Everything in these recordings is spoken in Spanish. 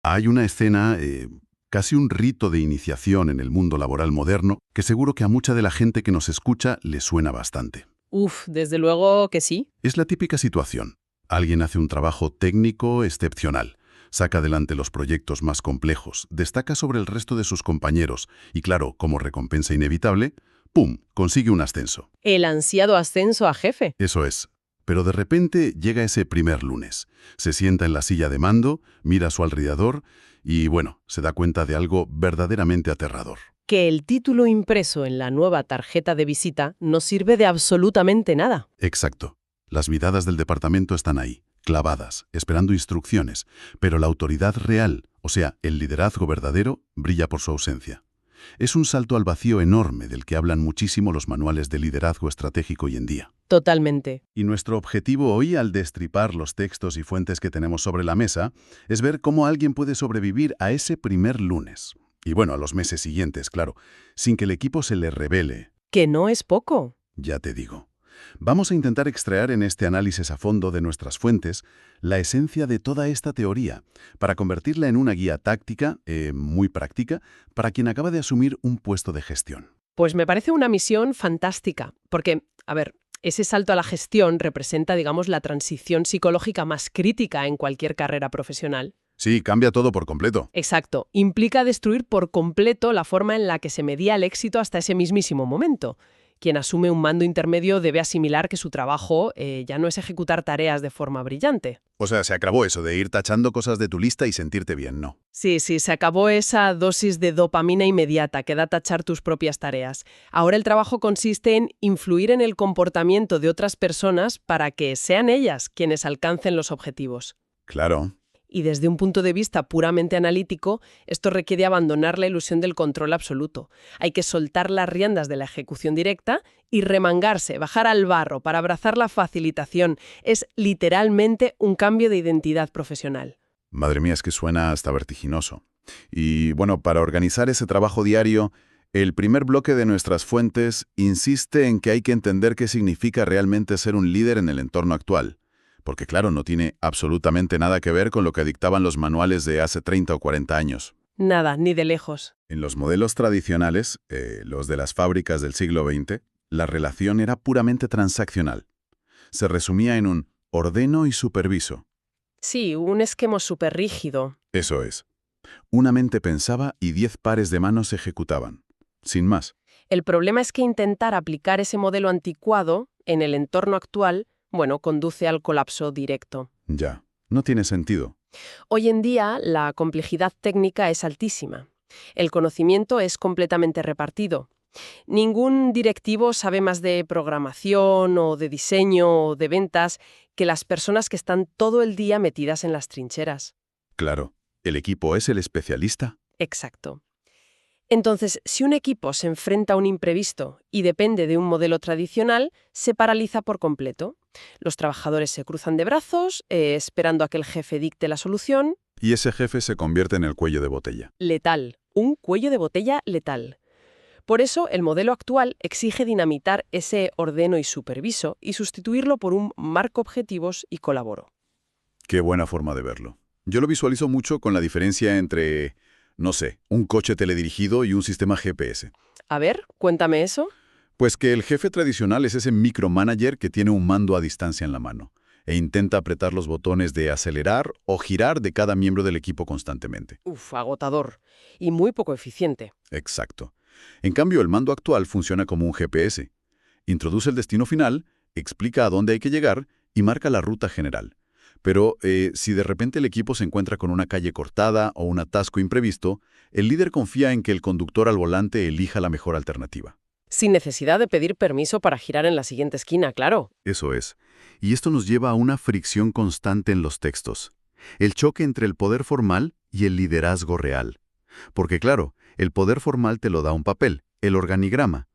Hay una escena, casi un rito de iniciación en el mundo laboral moderno, que seguro que a mucha de la gente que nos escucha le suena bastante. Uf, desde luego que sí. Es la típica situación. Alguien hace un trabajo técnico excepcional, saca adelante los proyectos más complejos, destaca sobre el resto de sus compañeros y, claro, como recompensa inevitable, ¡pum!, consigue un ascenso. El ansiado ascenso a jefe. Eso es. Pero de repente llega ese primer lunes. Se sienta en la silla de mando, mira a su alrededor y, bueno, se da cuenta de algo verdaderamente aterrador. Que el título impreso en la nueva tarjeta de visita no sirve de absolutamente nada. Exacto. Las miradas del departamento están ahí, clavadas, esperando instrucciones, pero la autoridad real, o sea, el liderazgo verdadero, brilla por su ausencia. Es un salto al vacío enorme del que hablan muchísimo los manuales de liderazgo estratégico hoy en día. Totalmente. Y nuestro objetivo hoy, al destripar los textos y fuentes que tenemos sobre la mesa, es ver cómo alguien puede sobrevivir a ese primer lunes. Y bueno, a los meses siguientes, claro, sin que el equipo se le revele. Que no es poco. Ya te digo. Vamos a intentar extraer en este análisis a fondo de nuestras fuentes la esencia de toda esta teoría, para convertirla en una guía táctica, muy práctica, para quien acaba de asumir un puesto de gestión. Pues me parece una misión fantástica, porque, a ver, ese salto a la gestión representa, digamos, la transición psicológica más crítica en cualquier carrera profesional. Sí, cambia todo por completo. Exacto. Implica destruir por completo la forma en la que se medía el éxito hasta ese mismísimo momento. Quien asume un mando intermedio debe asimilar que su trabajo ya no es ejecutar tareas de forma brillante. O sea, se acabó eso de ir tachando cosas de tu lista y sentirte bien, ¿no? Sí, se acabó esa dosis de dopamina inmediata que da tachar tus propias tareas. Ahora el trabajo consiste en influir en el comportamiento de otras personas para que sean ellas quienes alcancen los objetivos. Claro. Y desde un punto de vista puramente analítico, esto requiere abandonar la ilusión del control absoluto. Hay que soltar las riendas de la ejecución directa y remangarse, bajar al barro para abrazar la facilitación. Es literalmente un cambio de identidad profesional. Madre mía, es que suena hasta vertiginoso. Y bueno, para organizar ese trabajo diario, el primer bloque de nuestras fuentes insiste en que hay que entender qué significa realmente ser un líder en el entorno actual. Porque claro, no tiene absolutamente nada que ver con lo que dictaban los manuales de hace 30 o 40 años. Nada, ni de lejos. En los modelos tradicionales, los de las fábricas del siglo XX, la relación era puramente transaccional. Se resumía en un ordeno y superviso. Sí, un esquema súper rígido. Eso es. Una mente pensaba y 10 pares de manos ejecutaban. Sin más. El problema es que intentar aplicar ese modelo anticuado en el entorno actual, bueno, conduce al colapso directo. Ya, no tiene sentido. Hoy en día, la complejidad técnica es altísima. El conocimiento es completamente repartido. Ningún directivo sabe más de programación o de diseño o de ventas que las personas que están todo el día metidas en las trincheras. Claro, ¿el equipo es el especialista? Exacto. Entonces, si un equipo se enfrenta a un imprevisto y depende de un modelo tradicional, se paraliza por completo. Los trabajadores se cruzan de brazos, esperando a que el jefe dicte la solución. Y ese jefe se convierte en el cuello de botella. Letal. Un cuello de botella letal. Por eso, el modelo actual exige dinamitar ese ordeno y superviso y sustituirlo por un marco objetivos y colaboro. Qué buena forma de verlo. Yo lo visualizo mucho con la diferencia entre, no sé, un coche teledirigido y un sistema GPS. A ver, cuéntame eso. Pues que el jefe tradicional es ese micromanager que tiene un mando a distancia en la mano e intenta apretar los botones de acelerar o girar de cada miembro del equipo constantemente. Uf, agotador. Y muy poco eficiente. Exacto. En cambio, el mando actual funciona como un GPS. Introduce el destino final, explica a dónde hay que llegar y marca la ruta general. Pero si de repente el equipo se encuentra con una calle cortada o un atasco imprevisto, el líder confía en que el conductor al volante elija la mejor alternativa. Sin necesidad de pedir permiso para girar en la siguiente esquina, claro. Eso es. Y esto nos lleva a una fricción constante en los textos. El choque entre el poder formal y el liderazgo real. Porque claro, el poder formal te lo da un papel, el organigrama.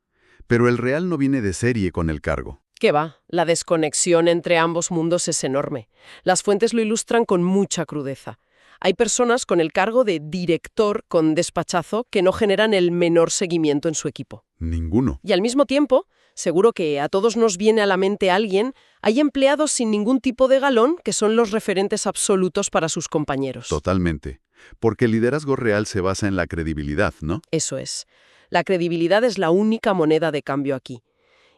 Pero el real no viene de serie con el cargo. ¿Qué va? La desconexión entre ambos mundos es enorme. Las fuentes lo ilustran con mucha crudeza. Hay personas con el cargo de director con despachazo que no generan el menor seguimiento en su equipo. Ninguno. Y al mismo tiempo, seguro que a todos nos viene a la mente alguien, hay empleados sin ningún tipo de galón que son los referentes absolutos para sus compañeros. Totalmente. Porque el liderazgo real se basa en la credibilidad, ¿no? Eso es. La credibilidad es la única moneda de cambio aquí.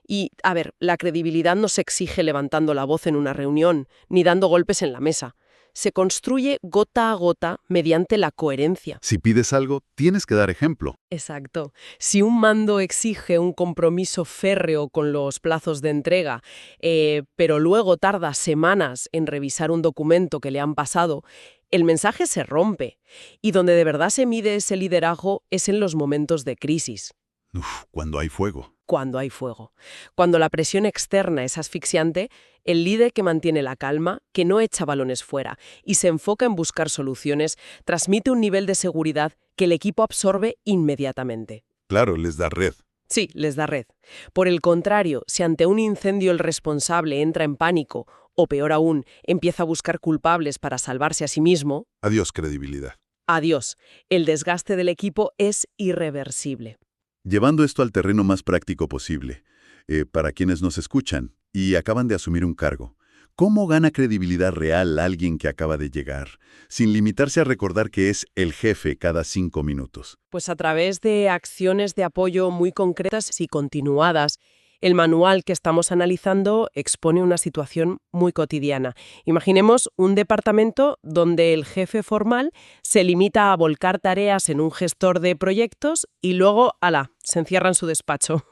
Y, a ver, la credibilidad no se exige levantando la voz en una reunión, ni dando golpes en la mesa. Se construye gota a gota mediante la coherencia. Si pides algo, tienes que dar ejemplo. Exacto. Si un mando exige un compromiso férreo con los plazos de entrega, pero luego tarda semanas en revisar un documento que le han pasado, el mensaje se rompe. Y donde de verdad se mide ese liderazgo es en los momentos de crisis. Cuando hay fuego. Cuando hay fuego. Cuando la presión externa es asfixiante, el líder que mantiene la calma, que no echa balones fuera y se enfoca en buscar soluciones, transmite un nivel de seguridad que el equipo absorbe inmediatamente. Claro, les da red. Sí, les da red. Por el contrario, si ante un incendio el responsable entra en pánico o, peor aún, empieza a buscar culpables para salvarse a sí mismo, Adiós, credibilidad. adiós, el desgaste del equipo es irreversible. Llevando esto al terreno más práctico posible, para quienes nos escuchan y acaban de asumir un cargo, ¿cómo gana credibilidad real alguien que acaba de llegar, sin limitarse a recordar que es el jefe cada 5 minutos? Pues a través de acciones de apoyo muy concretas y continuadas. El manual que estamos analizando expone una situación muy cotidiana. Imaginemos un departamento donde el jefe formal se limita a volcar tareas en un gestor de proyectos y luego, ¡hala!, se encierra en su despacho.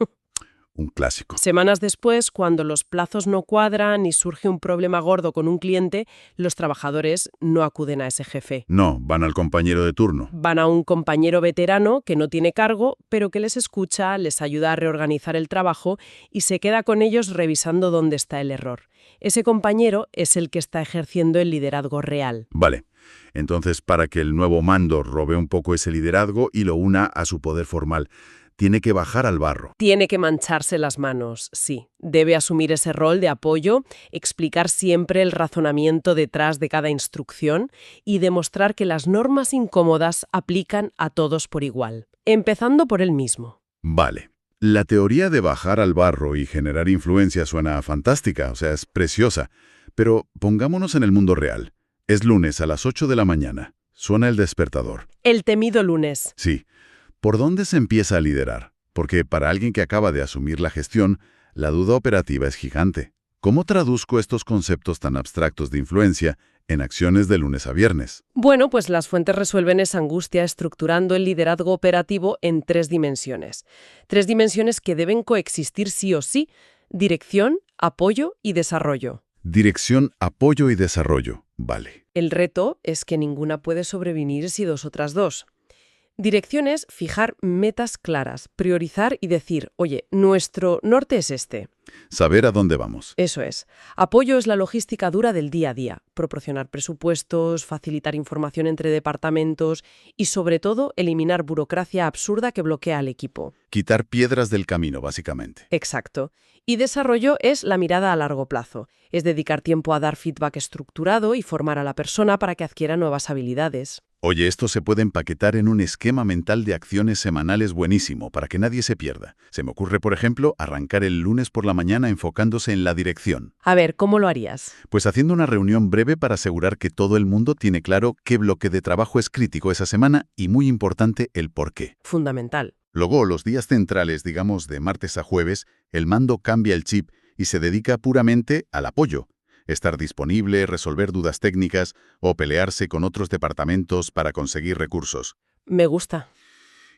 Un clásico. Semanas después, cuando los plazos no cuadran y surge un problema gordo con un cliente, los trabajadores no acuden a ese jefe. No, van al compañero de turno. Van a un compañero veterano que no tiene cargo, pero que les escucha, les ayuda a reorganizar el trabajo y se queda con ellos revisando dónde está el error. Ese compañero es el que está ejerciendo el liderazgo real. Vale. Entonces, para que el nuevo mando robe un poco ese liderazgo y lo una a su poder formal, tiene que bajar al barro. Tiene que mancharse las manos, sí. Debe asumir ese rol de apoyo, explicar siempre el razonamiento detrás de cada instrucción y demostrar que las normas incómodas aplican a todos por igual, empezando por él mismo. Vale. La teoría de bajar al barro y generar influencia suena fantástica, o sea, es preciosa. Pero pongámonos en el mundo real. Es lunes a las 8 de la mañana. Suena el despertador. El temido lunes. Sí. ¿Por dónde se empieza a liderar? Porque para alguien que acaba de asumir la gestión, la duda operativa es gigante. ¿Cómo traduzco estos conceptos tan abstractos de influencia en acciones de lunes a viernes? Bueno, pues las fuentes resuelven esa angustia estructurando el liderazgo operativo en 3 dimensiones. 3 dimensiones que deben coexistir sí o sí: dirección, apoyo y desarrollo. Dirección, apoyo y desarrollo. Vale. El reto es que ninguna puede sobrevenir si 2 otras 2. Dirección es fijar metas claras, priorizar y decir, oye, nuestro norte es este. Saber a dónde vamos. Eso es. Apoyo es la logística dura del día a día, proporcionar presupuestos, facilitar información entre departamentos y, sobre todo, eliminar burocracia absurda que bloquea al equipo. Quitar piedras del camino, básicamente. Exacto. Y desarrollo es la mirada a largo plazo. Es dedicar tiempo a dar feedback estructurado y formar a la persona para que adquiera nuevas habilidades. Oye, esto se puede empaquetar en un esquema mental de acciones semanales buenísimo para que nadie se pierda. Se me ocurre, por ejemplo, arrancar el lunes por la mañana enfocándose en la dirección. A ver, ¿cómo lo harías? Pues haciendo una reunión breve para asegurar que todo el mundo tiene claro qué bloque de trabajo es crítico esa semana y, muy importante, el por qué. Fundamental. Luego, los días centrales, digamos de martes a jueves, el mando cambia el chip y se dedica puramente al apoyo. Estar disponible, resolver dudas técnicas o pelearse con otros departamentos para conseguir recursos. Me gusta.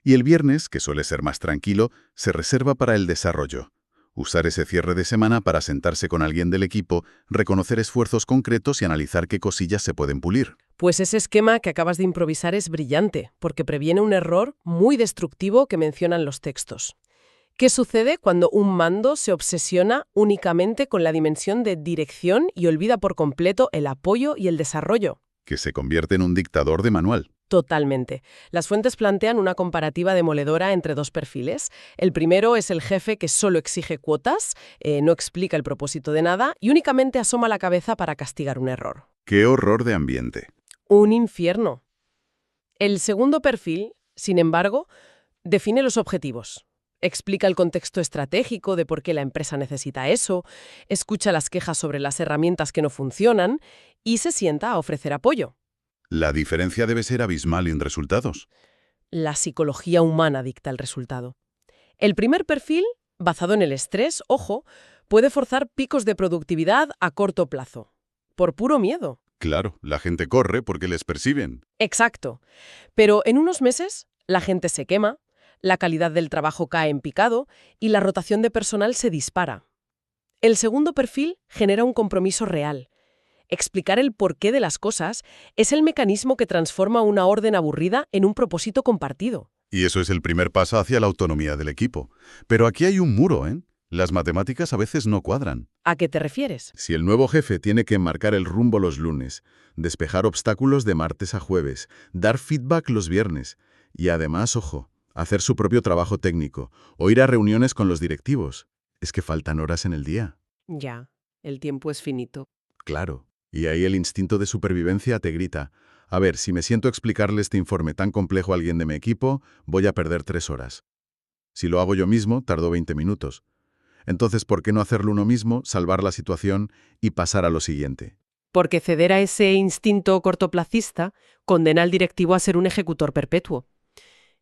Y el viernes, que suele ser más tranquilo, se reserva para el desarrollo. Usar ese cierre de semana para sentarse con alguien del equipo, reconocer esfuerzos concretos y analizar qué cosillas se pueden pulir. Pues ese esquema que acabas de improvisar es brillante, porque previene un error muy destructivo que mencionan los textos. ¿Qué sucede cuando un mando se obsesiona únicamente con la dimensión de dirección y olvida por completo el apoyo y el desarrollo? Que se convierte en un dictador de manual. Totalmente. Las fuentes plantean una comparativa demoledora entre 2 perfiles. El primero es el jefe que solo exige cuotas, no explica el propósito de nada y únicamente asoma la cabeza para castigar un error. ¡Qué horror de ambiente! Un infierno. El segundo perfil, sin embargo, define los objetivos. Explica el contexto estratégico de por qué la empresa necesita eso, escucha las quejas sobre las herramientas que no funcionan y se sienta a ofrecer apoyo. La diferencia debe ser abismal en resultados. La psicología humana dicta el resultado. El primer perfil, basado en el estrés, ojo, puede forzar picos de productividad a corto plazo, por puro miedo. Claro, la gente corre porque les perciben. Exacto. Pero en unos meses, la gente se quema, la calidad del trabajo cae en picado y la rotación de personal se dispara. El segundo perfil genera un compromiso real. Explicar el porqué de las cosas es el mecanismo que transforma una orden aburrida en un propósito compartido. Y eso es el primer paso hacia la autonomía del equipo. Pero aquí hay un muro, ¿eh? Las matemáticas a veces no cuadran. ¿A qué te refieres? Si el nuevo jefe tiene que marcar el rumbo los lunes, despejar obstáculos de martes a jueves, dar feedback los viernes y además, ojo, hacer su propio trabajo técnico o ir a reuniones con los directivos, es que faltan horas en el día. Ya, el tiempo es finito. Claro. Y ahí el instinto de supervivencia te grita, a ver, si me siento a explicarle este informe tan complejo a alguien de mi equipo, voy a perder 3 horas. Si lo hago yo mismo, tardo 20 minutos. Entonces, ¿por qué no hacerlo uno mismo, salvar la situación y pasar a lo siguiente? Porque ceder a ese instinto cortoplacista condena al directivo a ser un ejecutor perpetuo.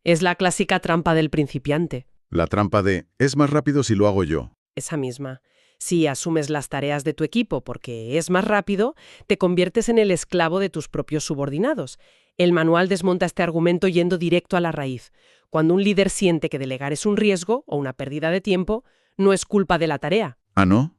Es la clásica trampa del principiante. La trampa de, es más rápido si lo hago yo. Esa misma. Si asumes las tareas de tu equipo porque es más rápido, te conviertes en el esclavo de tus propios subordinados. El manual desmonta este argumento yendo directo a la raíz. Cuando un líder siente que delegar es un riesgo o una pérdida de tiempo, no es culpa de la tarea. ¿Ah, no?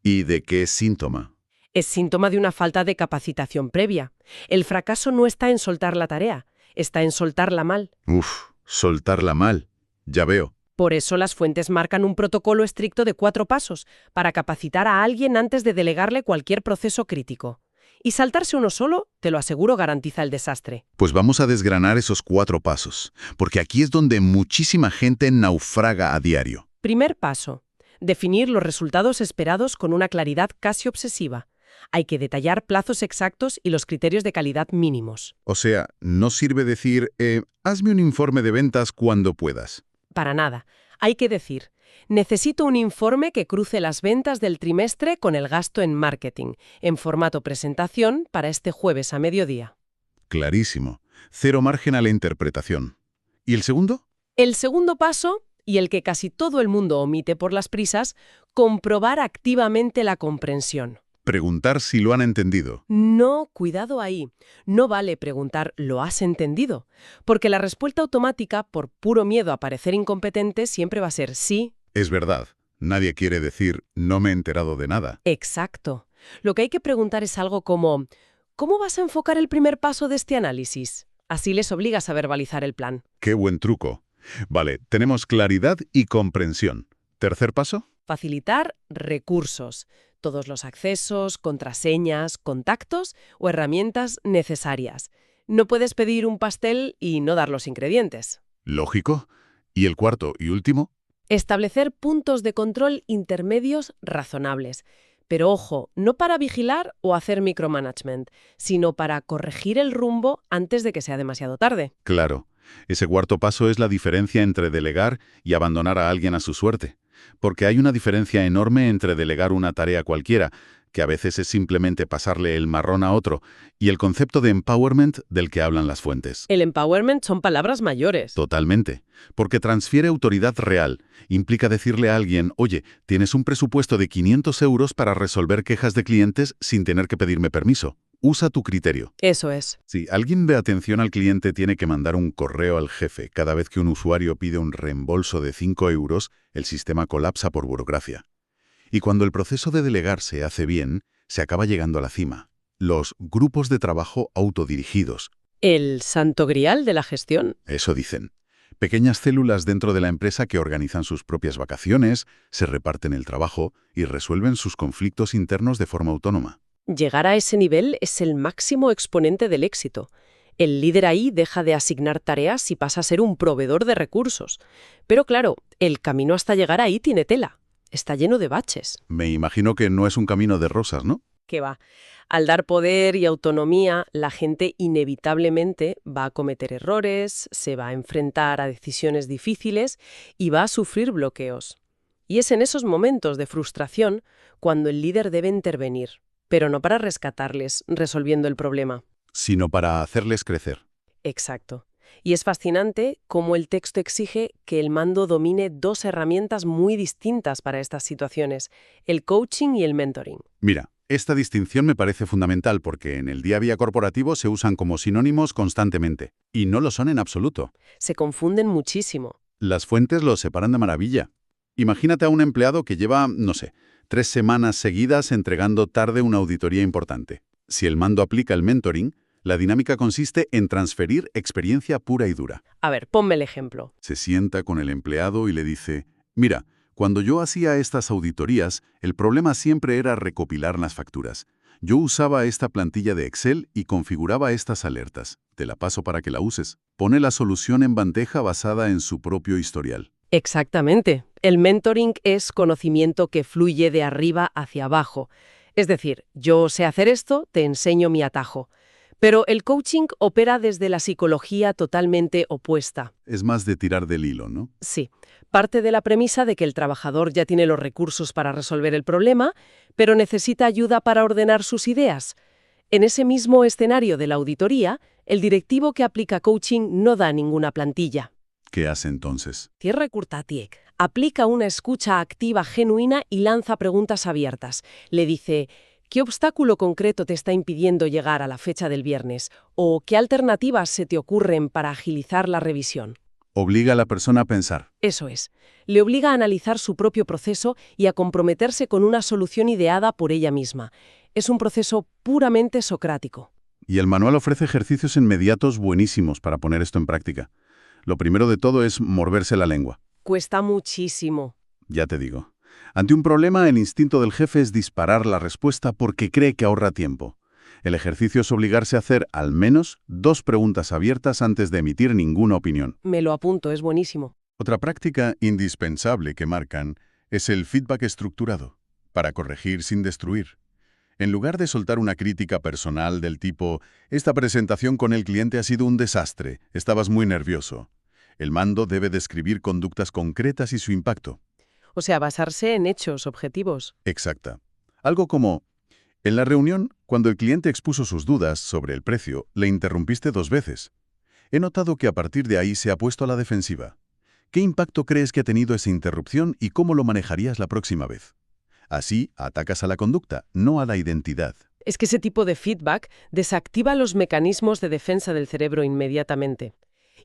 ¿Y de qué síntoma? Es síntoma de una falta de capacitación previa. El fracaso no está en soltar la tarea, está en soltarla mal. Uf, soltarla mal. Ya veo. Por eso las fuentes marcan un protocolo estricto de 4 pasos para capacitar a alguien antes de delegarle cualquier proceso crítico. Y saltarse uno solo, te lo aseguro, garantiza el desastre. Pues vamos a desgranar esos 4 pasos, porque aquí es donde muchísima gente naufraga a diario. Primer paso. Definir los resultados esperados con una claridad casi obsesiva. Hay que detallar plazos exactos y los criterios de calidad mínimos. O sea, no sirve decir, hazme un informe de ventas cuando puedas. Para nada. Hay que decir, necesito un informe que cruce las ventas del trimestre con el gasto en marketing, en formato presentación para este jueves a mediodía. Clarísimo. Cero margen a la interpretación. ¿Y el segundo? El segundo paso, y el que casi todo el mundo omite por las prisas, comprobar activamente la comprensión. Preguntar si lo han entendido. No, cuidado ahí. No vale preguntar ¿lo has entendido? Porque la respuesta automática, por puro miedo a parecer incompetente, siempre va a ser sí. Es verdad. Nadie quiere decir no me he enterado de nada. Exacto. Lo que hay que preguntar es algo como ¿cómo vas a enfocar el primer paso de este análisis? Así les obligas a verbalizar el plan. Qué buen truco. Vale, tenemos claridad y comprensión. ¿Tercer paso? Facilitar recursos. Todos los accesos, contraseñas, contactos o herramientas necesarias. No puedes pedir un pastel y no dar los ingredientes. Lógico. ¿Y el cuarto y último? Establecer puntos de control intermedios razonables. Pero ojo, no para vigilar o hacer micromanagement, sino para corregir el rumbo antes de que sea demasiado tarde. Claro. Ese cuarto paso es la diferencia entre delegar y abandonar a alguien a su suerte. Porque hay una diferencia enorme entre delegar una tarea cualquiera, que a veces es simplemente pasarle el marrón a otro, y el concepto de empowerment del que hablan las fuentes. El empowerment son palabras mayores. Totalmente. Porque transfiere autoridad real. Implica decirle a alguien, oye, tienes un presupuesto de 500 euros para resolver quejas de clientes sin tener que pedirme permiso. Usa tu criterio. Eso es. Si alguien de atención al cliente tiene que mandar un correo al jefe cada vez que un usuario pide un reembolso de 5 euros, el sistema colapsa por burocracia. Y cuando el proceso de delegar se hace bien, se acaba llegando a la cima. Los grupos de trabajo autodirigidos. El santo grial de la gestión. Eso dicen. Pequeñas células dentro de la empresa que organizan sus propias vacaciones, se reparten el trabajo y resuelven sus conflictos internos de forma autónoma. Llegar a ese nivel es el máximo exponente del éxito. El líder ahí deja de asignar tareas y pasa a ser un proveedor de recursos. Pero claro, el camino hasta llegar ahí tiene tela. Está lleno de baches. Me imagino que no es un camino de rosas, ¿no? ¿Qué va? Al dar poder y autonomía, la gente inevitablemente va a cometer errores, se va a enfrentar a decisiones difíciles y va a sufrir bloqueos. Y es en esos momentos de frustración cuando el líder debe intervenir, pero no para rescatarles, resolviendo el problema. sino para hacerles crecer. Exacto. Y es fascinante cómo el texto exige que el mando domine dos herramientas muy distintas para estas situaciones, el coaching y el mentoring. Mira, esta distinción me parece fundamental porque en el día a día corporativo se usan como sinónimos constantemente, y no lo son en absoluto. Se confunden muchísimo. Las fuentes los separan de maravilla. Imagínate a un empleado que lleva, no sé, 3 semanas seguidas entregando tarde una auditoría importante. Si el mando aplica el mentoring, la dinámica consiste en transferir experiencia pura y dura. A ver, ponme el ejemplo. Se sienta con el empleado y le dice, mira, cuando yo hacía estas auditorías, el problema siempre era recopilar las facturas. Yo usaba esta plantilla de Excel y configuraba estas alertas. Te la paso para que la uses. Pone la solución en bandeja basada en su propio historial. Exactamente. El mentoring es conocimiento que fluye de arriba hacia abajo. Es decir, yo sé hacer esto, te enseño mi atajo. Pero el coaching opera desde la psicología totalmente opuesta. Es más de tirar del hilo, ¿no? Sí, parte de la premisa de que el trabajador ya tiene los recursos para resolver el problema, pero necesita ayuda para ordenar sus ideas. En ese mismo escenario de la auditoría, el directivo que aplica coaching no da ninguna plantilla. ¿Qué hace entonces? Tierra Kurtatiek aplica una escucha activa genuina y lanza preguntas abiertas. Le dice, ¿qué obstáculo concreto te está impidiendo llegar a la fecha del viernes? ¿O qué alternativas se te ocurren para agilizar la revisión? Obliga a la persona a pensar. Eso es. Le obliga a analizar su propio proceso y a comprometerse con una solución ideada por ella misma. Es un proceso puramente socrático. Y el manual ofrece ejercicios inmediatos buenísimos para poner esto en práctica. Lo primero de todo es morderse la lengua. Cuesta muchísimo. Ya te digo. Ante un problema, el instinto del jefe es disparar la respuesta porque cree que ahorra tiempo. El ejercicio es obligarse a hacer al menos 2 preguntas abiertas antes de emitir ninguna opinión. Me lo apunto, es buenísimo. Otra práctica indispensable que marcan es el feedback estructurado, para corregir sin destruir. En lugar de soltar una crítica personal del tipo, esta presentación con el cliente ha sido un desastre, estabas muy nervioso. El mando debe describir conductas concretas y su impacto. O sea, basarse en hechos objetivos. Exacta. Algo como, en la reunión, cuando el cliente expuso sus dudas sobre el precio, le interrumpiste 2 veces. He notado que a partir de ahí se ha puesto a la defensiva. ¿Qué impacto crees que ha tenido esa interrupción y cómo lo manejarías la próxima vez? Así, atacas a la conducta, no a la identidad. Es que ese tipo de feedback desactiva los mecanismos de defensa del cerebro inmediatamente.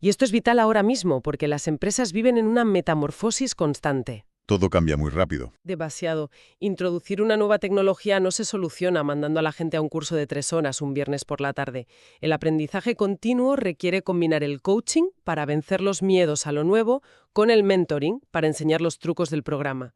Y esto es vital ahora mismo porque las empresas viven en una metamorfosis constante. Todo cambia muy rápido. Demasiado. Introducir una nueva tecnología no se soluciona mandando a la gente a un curso de 3 horas un viernes por la tarde. El aprendizaje continuo requiere combinar el coaching para vencer los miedos a lo nuevo con el mentoring para enseñar los trucos del programa.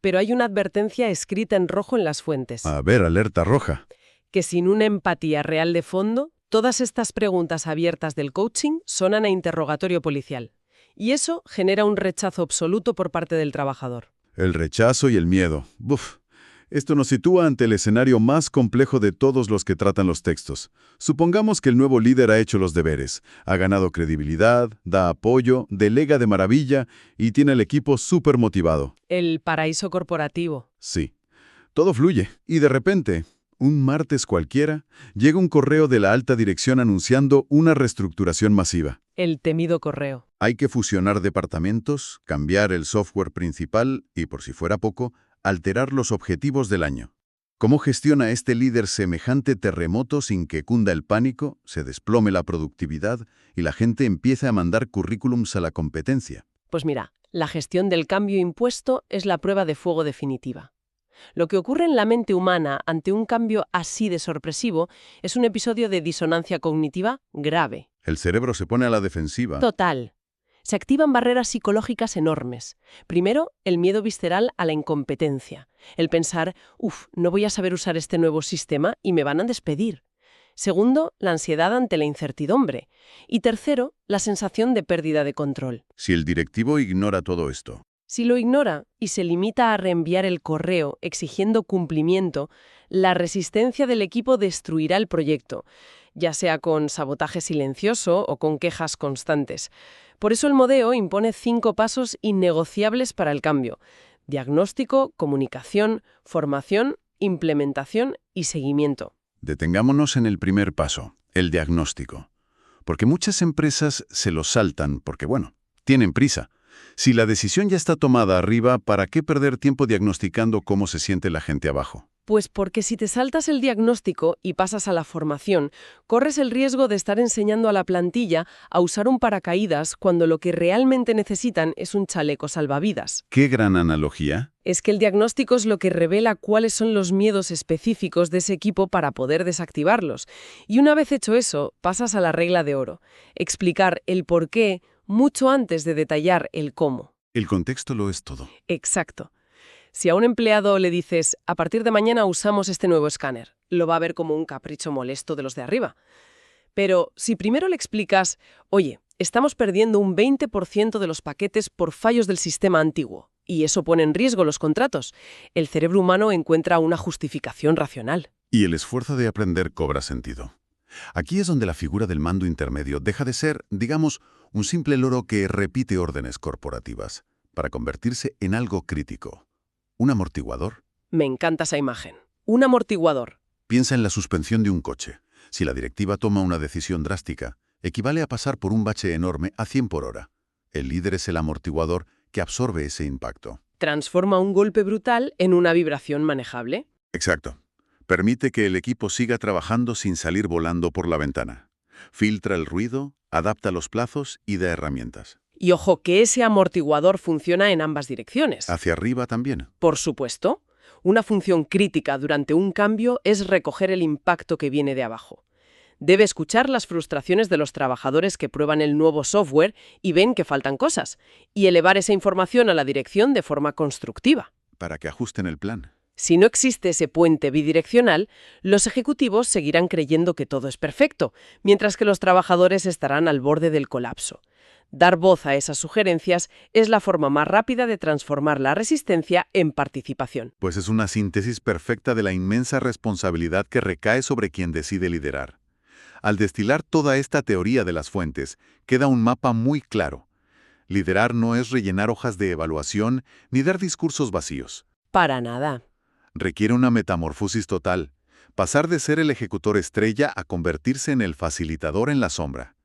Pero hay una advertencia escrita en rojo en las fuentes. A ver, alerta roja. Que sin una empatía real de fondo, todas estas preguntas abiertas del coaching sonan a interrogatorio policial. Y eso genera un rechazo absoluto por parte del trabajador. El rechazo y el miedo. Buf. Esto nos sitúa ante el escenario más complejo de todos los que tratan los textos. Supongamos que el nuevo líder ha hecho los deberes, ha ganado credibilidad, da apoyo, delega de maravilla y tiene el equipo súper motivado. El paraíso corporativo. Sí. Todo fluye. Y de repente, un martes cualquiera, llega un correo de la alta dirección anunciando una reestructuración masiva. El temido correo. Hay que fusionar departamentos, cambiar el software principal y, por si fuera poco, alterar los objetivos del año. ¿Cómo gestiona este líder semejante terremoto sin que cunda el pánico, se desplome la productividad y la gente empiece a mandar currículums a la competencia? Pues mira, la gestión del cambio impuesto es la prueba de fuego definitiva. Lo que ocurre en la mente humana ante un cambio así de sorpresivo es un episodio de disonancia cognitiva grave. El cerebro se pone a la defensiva. Total. Se activan barreras psicológicas enormes. Primero, el miedo visceral a la incompetencia. El pensar, no voy a saber usar este nuevo sistema y me van a despedir. Segundo, la ansiedad ante la incertidumbre. Y tercero, la sensación de pérdida de control. Si el directivo ignora todo esto. Si lo ignora y se limita a reenviar el correo exigiendo cumplimiento, la resistencia del equipo destruirá el proyecto, ya sea con sabotaje silencioso o con quejas constantes. Por eso el Modeo impone 5 pasos innegociables para el cambio: diagnóstico, comunicación, formación, implementación y seguimiento. Detengámonos en el primer paso, el diagnóstico. Porque muchas empresas se lo saltan porque, bueno, tienen prisa. Si la decisión ya está tomada arriba, ¿para qué perder tiempo diagnosticando cómo se siente la gente abajo? Pues porque si te saltas el diagnóstico y pasas a la formación, corres el riesgo de estar enseñando a la plantilla a usar un paracaídas cuando lo que realmente necesitan es un chaleco salvavidas. ¡Qué gran analogía! Es que el diagnóstico es lo que revela cuáles son los miedos específicos de ese equipo para poder desactivarlos. Y una vez hecho eso, pasas a la regla de oro. Explicar el por qué mucho antes de detallar el cómo. El contexto lo es todo. Exacto. Si a un empleado le dices, a partir de mañana usamos este nuevo escáner, lo va a ver como un capricho molesto de los de arriba. Pero si primero le explicas, oye, estamos perdiendo un 20% de los paquetes por fallos del sistema antiguo, y eso pone en riesgo los contratos, el cerebro humano encuentra una justificación racional. Y el esfuerzo de aprender cobra sentido. Aquí es donde la figura del mando intermedio deja de ser, digamos, un simple loro que repite órdenes corporativas, para convertirse en algo crítico. ¿Un amortiguador? Me encanta esa imagen. Un amortiguador. Piensa en la suspensión de un coche. Si la directiva toma una decisión drástica, equivale a pasar por un bache enorme a 100 por hora. El líder es el amortiguador que absorbe ese impacto. Transforma un golpe brutal en una vibración manejable. Exacto. Permite que el equipo siga trabajando sin salir volando por la ventana. Filtra el ruido, adapta los plazos y da herramientas. Y ojo que ese amortiguador funciona en ambas direcciones. Hacia arriba también. Por supuesto. Una función crítica durante un cambio es recoger el impacto que viene de abajo. Debe escuchar las frustraciones de los trabajadores que prueban el nuevo software y ven que faltan cosas, y elevar esa información a la dirección de forma constructiva. Para que ajusten el plan. Si no existe ese puente bidireccional, los ejecutivos seguirán creyendo que todo es perfecto, mientras que los trabajadores estarán al borde del colapso. Dar voz a esas sugerencias es la forma más rápida de transformar la resistencia en participación. Pues es una síntesis perfecta de la inmensa responsabilidad que recae sobre quien decide liderar. Al destilar toda esta teoría de las fuentes, queda un mapa muy claro. Liderar no es rellenar hojas de evaluación ni dar discursos vacíos. Para nada. Requiere una metamorfosis total, pasar de ser el ejecutor estrella a convertirse en el facilitador en la sombra.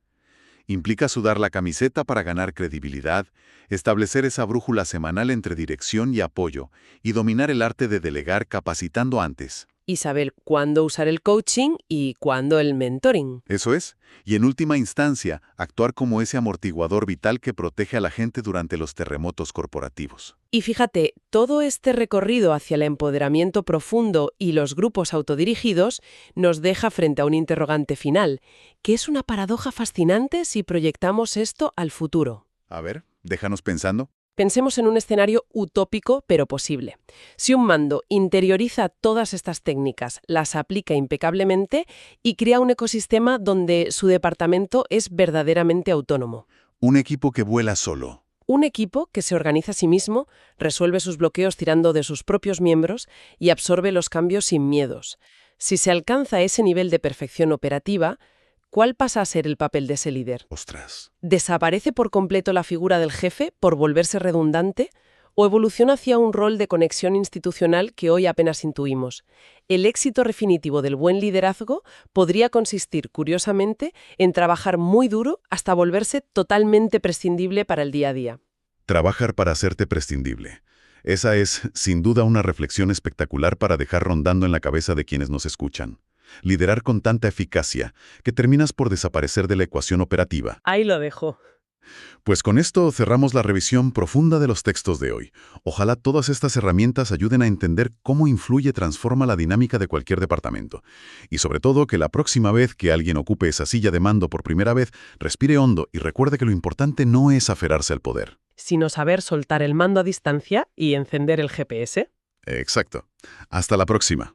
Implica sudar la camiseta para ganar credibilidad, establecer esa brújula semanal entre dirección y apoyo, y dominar el arte de delegar capacitando antes. Y saber cuándo usar el coaching y cuándo el mentoring. Eso es, y en última instancia, actuar como ese amortiguador vital que protege a la gente durante los terremotos corporativos. Y fíjate, todo este recorrido hacia el empoderamiento profundo y los grupos autodirigidos nos deja frente a un interrogante final, que es una paradoja fascinante si proyectamos esto al futuro. A ver, déjanos pensando. Pensemos en un escenario utópico pero posible. Si un mando interioriza todas estas técnicas, las aplica impecablemente y crea un ecosistema donde su departamento es verdaderamente autónomo. Un equipo que vuela solo. Un equipo que se organiza a sí mismo, resuelve sus bloqueos tirando de sus propios miembros y absorbe los cambios sin miedos. Si se alcanza ese nivel de perfección operativa, ¿cuál pasa a ser el papel de ese líder? ¡Ostras! ¿Desaparece por completo la figura del jefe por volverse redundante? ¿O evoluciona hacia un rol de conexión institucional que hoy apenas intuimos? El éxito definitivo del buen liderazgo podría consistir, curiosamente, en trabajar muy duro hasta volverse totalmente prescindible para el día a día. Trabajar para hacerte prescindible. Esa es, sin duda, una reflexión espectacular para dejar rondando en la cabeza de quienes nos escuchan. Liderar con tanta eficacia que terminas por desaparecer de la ecuación operativa. Ahí lo dejo. Pues con esto cerramos la revisión profunda de los textos de hoy. Ojalá todas estas herramientas ayuden a entender cómo influye y transforma la dinámica de cualquier departamento. Y sobre todo que la próxima vez que alguien ocupe esa silla de mando por primera vez, respire hondo y recuerde que lo importante no es aferrarse al poder, sino saber soltar el mando a distancia y encender el GPS. Exacto. Hasta la próxima.